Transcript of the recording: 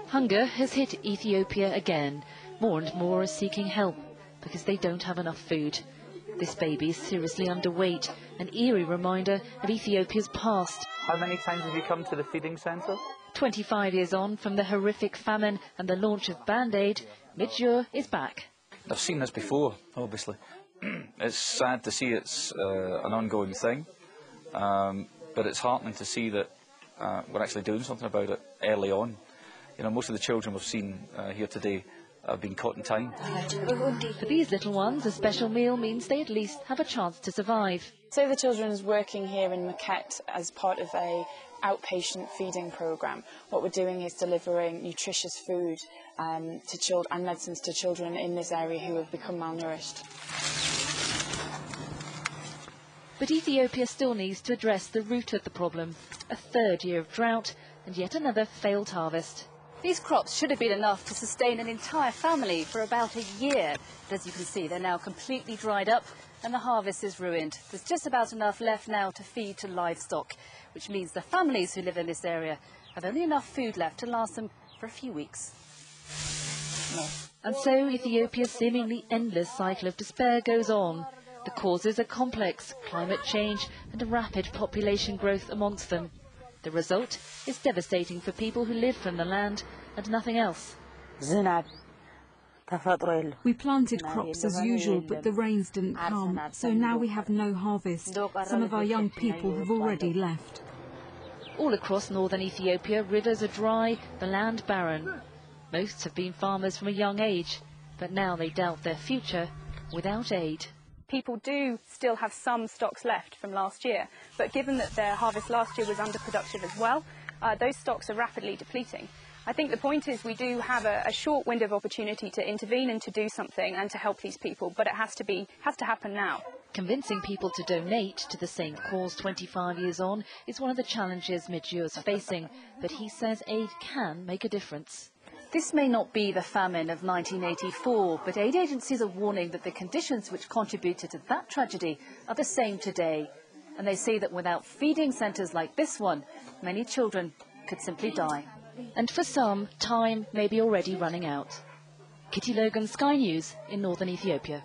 Hunger has hit Ethiopia again. More and more are seeking help because they don't have enough food. This baby is seriously underweight, an eerie reminder of Ethiopia's past. How many times have you come to the feeding centre? 25 years on from the horrific famine and the launch of Band-Aid, Midge Ure is back. I've seen this before, obviously. It's sad to see it's an ongoing thing, but it's heartening to see that we're actually doing something about it early on. You know, most of the children we've seen here today have been caught in time. For these little ones, a special meal means they at least have a chance to survive. So the Children's working here in Maquette as part of a outpatient feeding programme. What we're doing is delivering nutritious food to children and medicines to children in this area who have become malnourished. But Ethiopia still needs to address the root of the problem, a third year of drought and yet another failed harvest. These crops should have been enough to sustain an entire family for about a year. But as you can see, they're now completely dried up and the harvest is ruined. There's just about enough left now to feed to livestock, which means the families who live in this area have only enough food left to last them for a few weeks. And so Ethiopia's seemingly endless cycle of despair goes on. The causes are complex, climate change and a rapid population growth amongst them. The result is devastating for people who live from the land and nothing else. We planted crops as usual, but the rains didn't come, so now we have no harvest. Some of our young people have already left. All across northern Ethiopia, rivers are dry, the land barren. Most have been farmers from a young age, but now they doubt their future without aid. People do still have some stocks left from last year, but given that their harvest last year was underproductive as well, those stocks are rapidly depleting. I think the point is we do have a short window of opportunity to intervene and to do something and to help these people, but it has to happen now. Convincing people to donate to the same cause 25 years on is one of the challenges Midge Ure is facing, but he says aid can make a difference. This may not be the famine of 1984, but aid agencies are warning that the conditions which contributed to that tragedy are the same today. And they say that without feeding centres like this one, many children could simply die. And for some, time may be already running out. Kitty Logan, Sky News in northern Ethiopia.